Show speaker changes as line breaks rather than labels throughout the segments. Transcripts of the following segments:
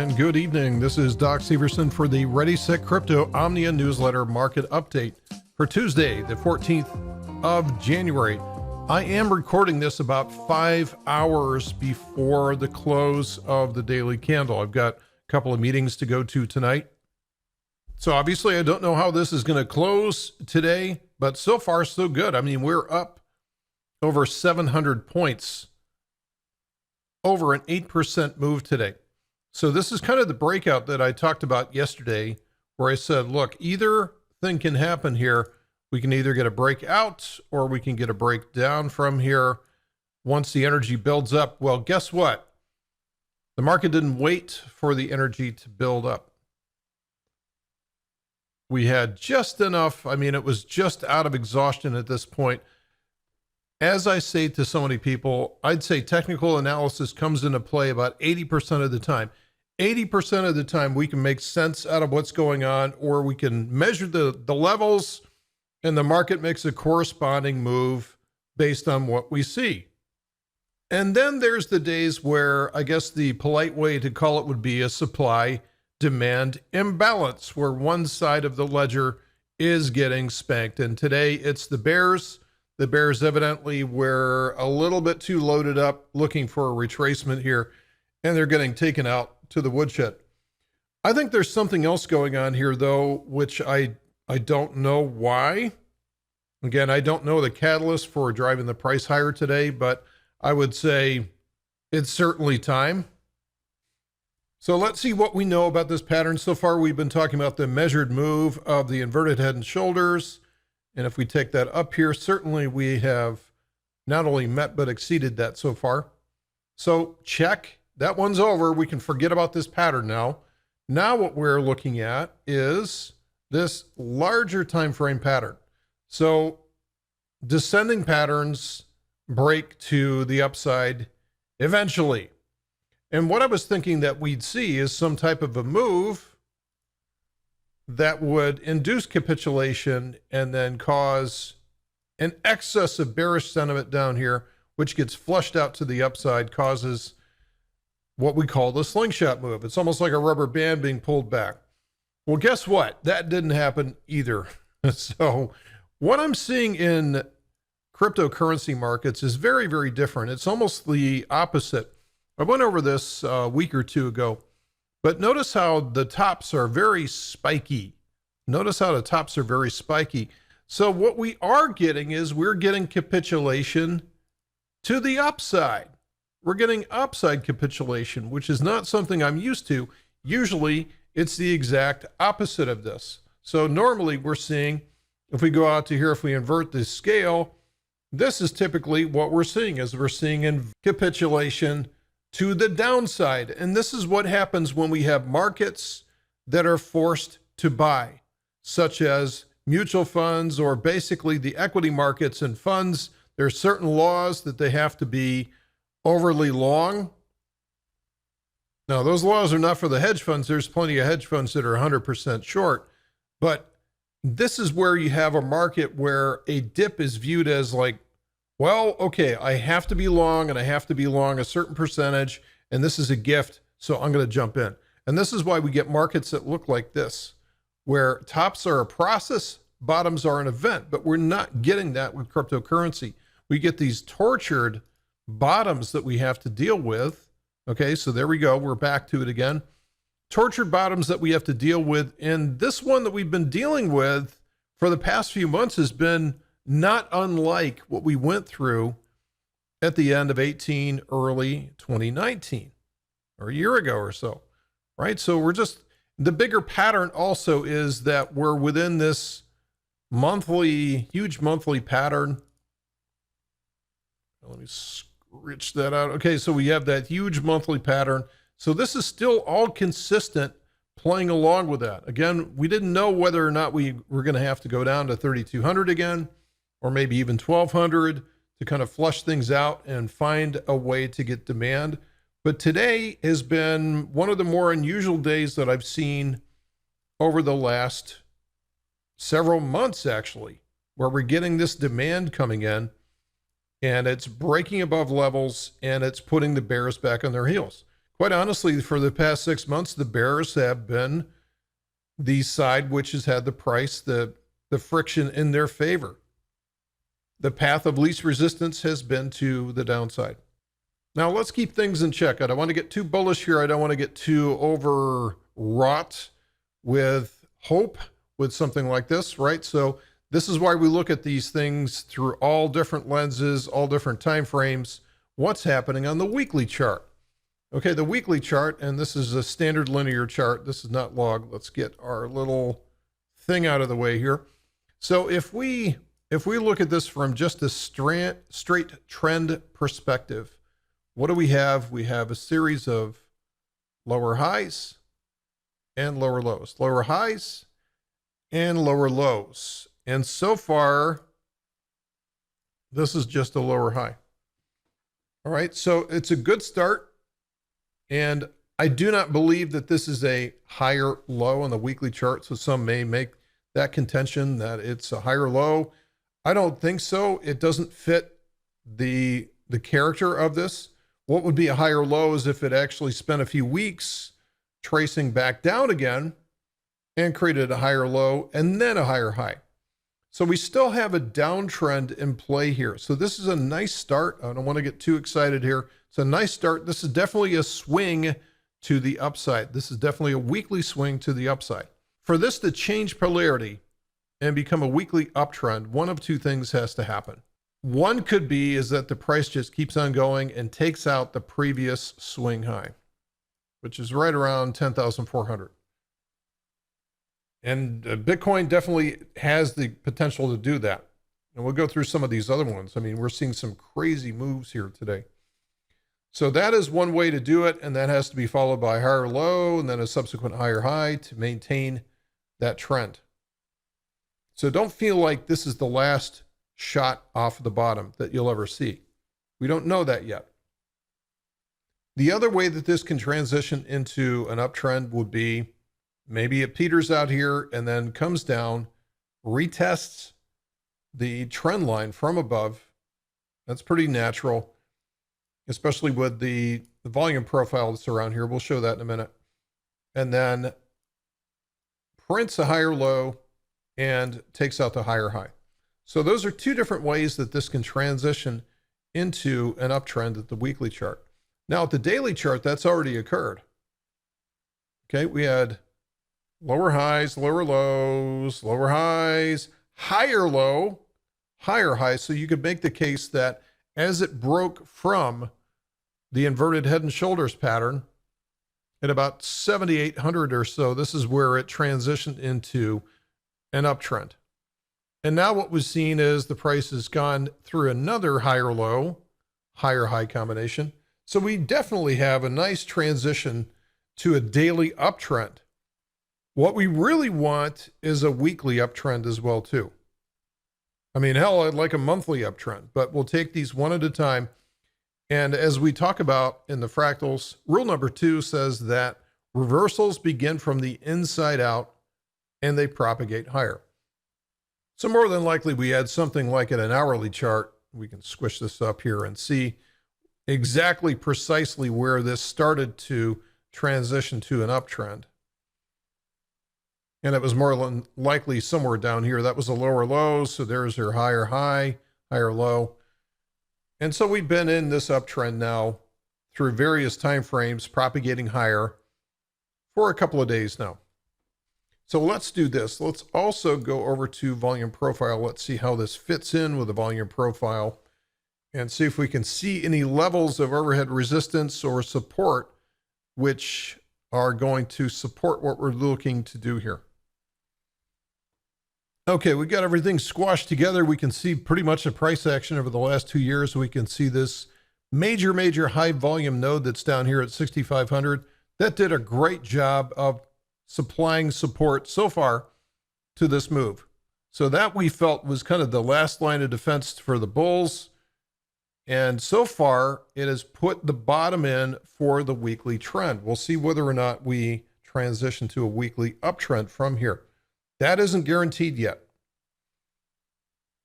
and good evening. This is Doc Severson for the ReadySetCrypto OMNIA newsletter market update for Tuesday, the 14th of January. I am recording this about 5 hours before the close of the daily candle. I've got a couple of meetings to go to tonight. So obviously I don't know how this is going to close today, but so far so good. I mean, we're up over 700 points, over an 8% move today. So this is kind of the breakout that I talked about yesterday, where I said, look, either thing can happen here. We can either get a breakout or we can get a breakdown from here once the energy builds up. Well, guess what? The market didn't wait for the energy to build up. We had just enough. I mean, it was just out of exhaustion at this point. As I say to so many people, I'd say technical analysis comes into play about 80% of the time. 80% of the time we can make sense out of what's going on, or we can measure the levels and the market makes a corresponding move based on what we see. And then there's the days where I guess the polite way to call it would be a supply-demand imbalance, where one side of the ledger is getting spanked. And today it's the bears. The bears evidently were a little bit too loaded up, looking for a retracement here, and they're getting taken out to the woodshed. I think there's something else going on here, though, which I don't know why. Again, I don't know the catalyst for driving the price higher today, but I would say it's certainly time. So let's see what we know about this pattern. So far, we've been talking about the measured move of the inverted head and shoulders. And if we take that up here, certainly we have not only met, but exceeded that so far. So check. That one's over. We can forget about this pattern now. Now what we're looking at is this larger time frame pattern. So descending patterns break to the upside eventually. And what I was thinking that we'd see is some type of a move that would induce capitulation and then cause an excess of bearish sentiment down here, which gets flushed out to the upside, causes what we call the slingshot move. It's almost like a rubber band being pulled back. Well, guess what? That didn't happen either. So what I'm seeing in cryptocurrency markets is very, very different. It's almost the opposite. I went over this a week or two ago, but notice how the tops are very spiky. Notice how the tops are very spiky. So what we are getting is we're getting capitulation to the upside. We're getting upside capitulation, which is not something I'm used to. Usually it's the exact opposite of this. So normally we're seeing, if we go out to here, if we invert this scale, this is typically what we're seeing, is we're seeing in capitulation to the downside. And this is what happens when we have markets that are forced to buy, such as mutual funds or basically the equity markets and funds. There are certain laws that they have to be overly long. Now, those laws are not for the hedge funds. There's plenty of hedge funds that are 100% short. But this is where you have a market where a dip is viewed as like, well, okay, I have to be long and I have to be long a certain percentage, and this is a gift, so I'm going to jump in. And this is why we get markets that look like this, where tops are a process, bottoms are an event, but we're not getting that with cryptocurrency. We get these tortured bottoms that we have to deal with. Okay, so there we go. We're back to it again. Tortured bottoms that we have to deal with. And this one that we've been dealing with for the past few months has been not unlike what we went through at the end of 18, early 2019, or a year ago or so, right? So we're just, the bigger pattern also is that we're within this monthly, huge monthly pattern. Let me scritch that out. Okay, so we have that huge monthly pattern. So this is still all consistent, playing along with that. Again, we didn't know whether or not we were going to have to go down to 3,200 again, or maybe even 1,200 to kind of flush things out and find a way to get demand. But today has been one of the more unusual days that I've seen over the last several months, actually, where we're getting this demand coming in. And it's breaking above levels, and it's putting the bears back on their heels. Quite honestly, for the past 6 months, the bears have been the side which has had the price, the friction in their favor. The path of least resistance has been to the downside. Now let's keep things in check. I don't want to get too bullish here. I don't want to get too overwrought with hope with something like this, right? So this is why we look at these things through all different lenses, all different time frames. What's happening on the weekly chart? Okay, the weekly chart, and this is a standard linear chart. This is not log. Let's get our little thing out of the way here. So if we look at this from just a straight trend perspective, what do we have? We have a series of lower highs and lower lows, lower highs and lower lows. And so far, this is just a lower high. All right, so it's a good start. And I do not believe that this is a higher low on the weekly chart. So some may make that contention that it's a higher low. I don't think so. It doesn't fit the character of this. What would be a higher low is if it actually spent a few weeks tracing back down again and created a higher low and then a higher high. So we still have a downtrend in play here. So this is a nice start. I don't want to get too excited here. It's a nice start. This is definitely a swing to the upside. This is definitely a weekly swing to the upside. For this to change polarity and become a weekly uptrend, one of two things has to happen. One could be is that the price just keeps on going and takes out the previous swing high, which is right around 10,400. And Bitcoin definitely has the potential to do that. And we'll go through some of these other ones. I mean, we're seeing some crazy moves here today. So that is one way to do it. And that has to be followed by a higher low and then a subsequent higher high to maintain that trend. So don't feel like this is the last shot off the bottom that you'll ever see. We don't know that yet. The other way that this can transition into an uptrend would be maybe it peters out here and then comes down, retests the trend line from above. That's pretty natural, especially with the volume profile that's around here. We'll show that in a minute. And then prints a higher low and takes out the higher high. So those are two different ways that this can transition into an uptrend at the weekly chart. Now at the daily chart, that's already occurred. Okay, we had lower highs, lower lows, lower highs, higher low, higher high. So you could make the case that as it broke from the inverted head and shoulders pattern at about 7,800 or so, this is where it transitioned into an uptrend. And now what we've seen is the price has gone through another higher low, higher high combination. So we definitely have a nice transition to a daily uptrend. What we really want is a weekly uptrend as well too. I mean, hell, I'd like a monthly uptrend, but we'll take these one at a time. And as we talk about in the fractals, rule number 2 says that reversals begin from the inside out and they propagate higher. So more than likely we had something like at an hourly chart. We can squish this up here and see exactly precisely where this started to transition to an uptrend. And it was more than likely somewhere down here. That was a lower low. So there's your higher high, higher low. And so we've been in this uptrend now through various time frames, propagating higher for a couple of days now. So let's do this. Let's also go over to volume profile. Let's see how this fits in with the volume profile and see if we can see any levels of overhead resistance or support, which are going to support what we're looking to do here. Okay, we got everything squashed together. We can see pretty much the price action over the last 2 years. We can see this major high volume node that's down here at 6,500. That did a great job of supplying support so far to this move. So that we felt was kind of the last line of defense for the bulls. And so far it has put the bottom in for the weekly trend. We'll see whether or not we transition to a weekly uptrend from here. That isn't guaranteed yet.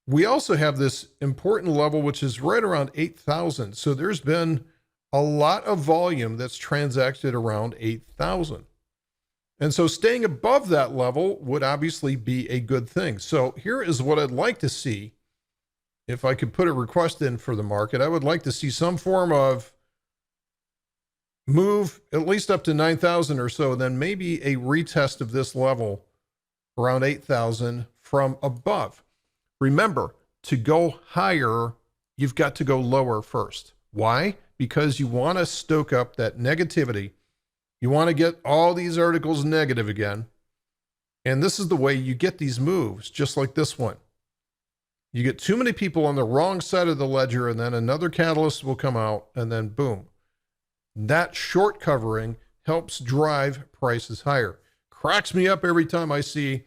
We also have this important level, which is right around 8,000. So there's been a lot of volume that's transacted around 8,000. And so staying above that level would obviously be a good thing. So here is what I'd like to see. If I could put a request in for the market, I would like to see some form of move at least up to 9,000 or so, then maybe a retest of this level around 8,000 from above. Remember, to go higher, you've got to go lower first. Why? Because you want to stoke up that negativity. You want to get all these articles negative again. And this is the way you get these moves, just like this one. You get too many people on the wrong side of the ledger, and then another catalyst will come out, and then boom. That short covering helps drive prices higher. Cracks me up every time I see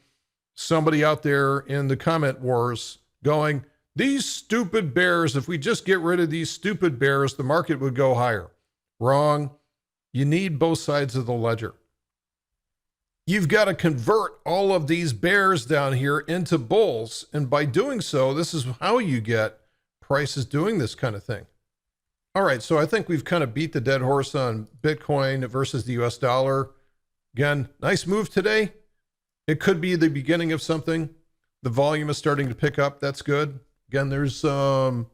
somebody out there in the comment wars going, these stupid bears, if we just get rid of these stupid bears, the market would go higher. Wrong. You need both sides of the ledger. You've got to convert all of these bears down here into bulls. And by doing so, this is how you get prices doing this kind of thing. All right, so I think we've kind of beat the dead horse on Bitcoin versus the US dollar. Again, nice move today. It could be the beginning of something. The volume is starting to pick up. That's good. Again, there's about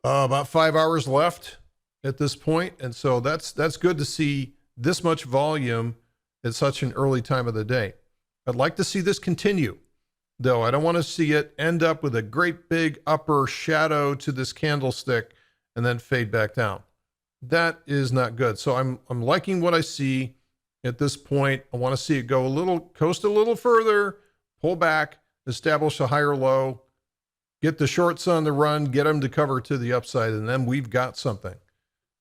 5 hours left at this point. And so that's good to see this much volume at such an early time of the day. I'd like to see this continue, though. I don't want to see it end up with a great big upper shadow to this candlestick and then fade back down. That is not good. So I'm liking what I see at this point. I want to see it go coast a little further, pull back, establish a higher low, get the shorts on the run, get them to cover to the upside, and then we've got something.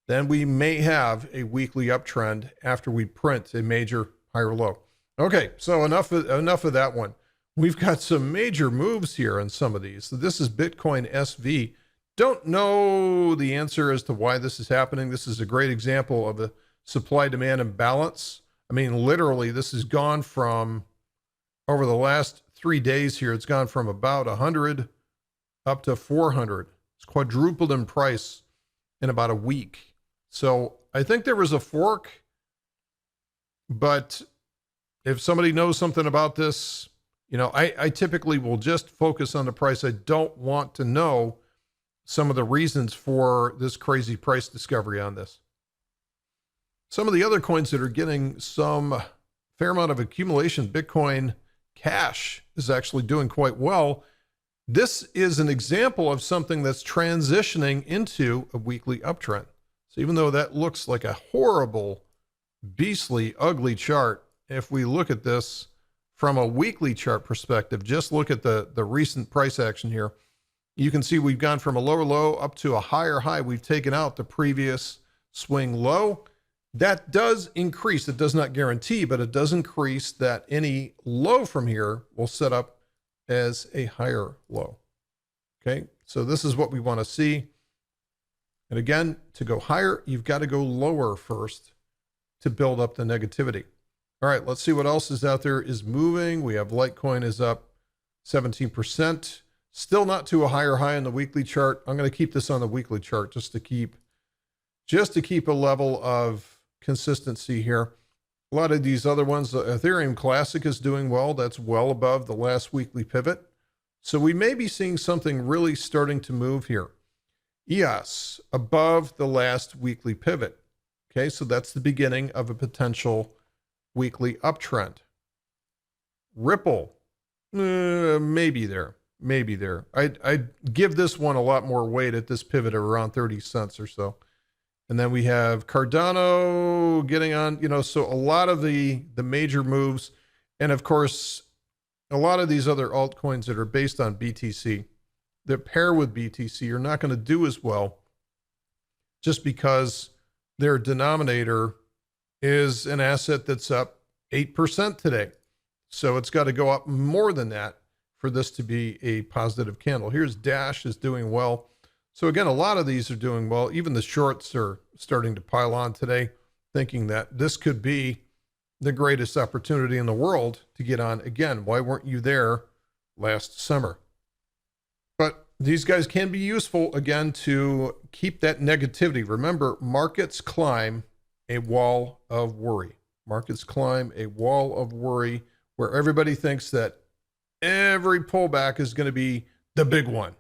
Then we may have a weekly uptrend after we print a major higher low. Okay, so enough of that one. We've got some major moves here on some of these. So this is Bitcoin SV. Don't know the answer as to why this is happening. This is a great example of a supply-demand imbalance. I mean, literally, this has gone from, over the last 3 days here, it's gone from about 100 up to 400. It's quadrupled in price in about a week. So I think there was a fork, but if somebody knows something about this, I typically will just focus on the price. I don't want to know some of the reasons for this crazy price discovery on this. Some of the other coins that are getting some fair amount of accumulation, Bitcoin Cash is actually doing quite well. This is an example of something that's transitioning into a weekly uptrend. So even though that looks like a horrible, beastly, ugly chart, if we look at this from a weekly chart perspective, just look at the recent price action here. You can see we've gone from a lower low up to a higher high. We've taken out the previous swing low. That does increase. It does not guarantee, but it does increase that any low from here will set up as a higher low. Okay, so this is what we want to see. And again, to go higher, you've got to go lower first to build up the negativity. All right, let's see what else is out there is moving. We have Litecoin is up 17%. Still not to a higher high on the weekly chart. I'm going to keep this on the weekly chart just to keep a level of consistency here. A lot of these other ones, the Ethereum Classic is doing well. That's well above the last weekly pivot. So we may be seeing something really starting to move here. EOS above the last weekly pivot. Okay, so that's the beginning of a potential weekly uptrend. Ripple, maybe there. I'd give this one a lot more weight at this pivot of around 30 cents or so. And then we have Cardano getting on, so a lot of the major moves. And of course, a lot of these other altcoins that are based on BTC, that pair with BTC, are not going to do as well just because their denominator is an asset that's up 8% today. So it's got to go up more than that for this to be a positive candle. Here's Dash is doing well. So again, a lot of these are doing well. Even the shorts are starting to pile on today, thinking that this could be the greatest opportunity in the world to get on again. Why weren't you there last summer? But these guys can be useful, again, to keep that negativity. Remember, markets climb a wall of worry. Markets climb a wall of worry where everybody thinks that every pullback is going to be the big one.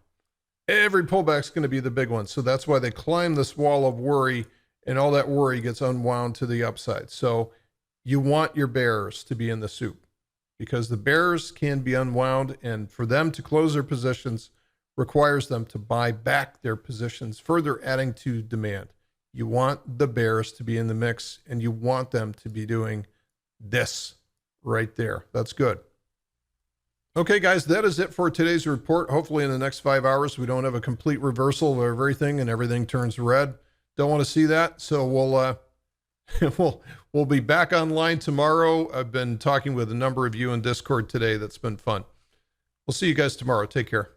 Every pullback is going to be the big one. So that's why they climb this wall of worry, and all that worry gets unwound to the upside. So you want your bears to be in the soup, because the bears can be unwound, and for them to close their positions requires them to buy back their positions, further adding to demand. You want the bears to be in the mix, and you want them to be doing this right there. That's good. Okay, guys, that is it for today's report. Hopefully in the next 5 hours, we don't have a complete reversal of everything and everything turns red. Don't want to see that. So we'll be back online tomorrow. I've been talking with a number of you in Discord today. That's been fun. We'll see you guys tomorrow. Take care.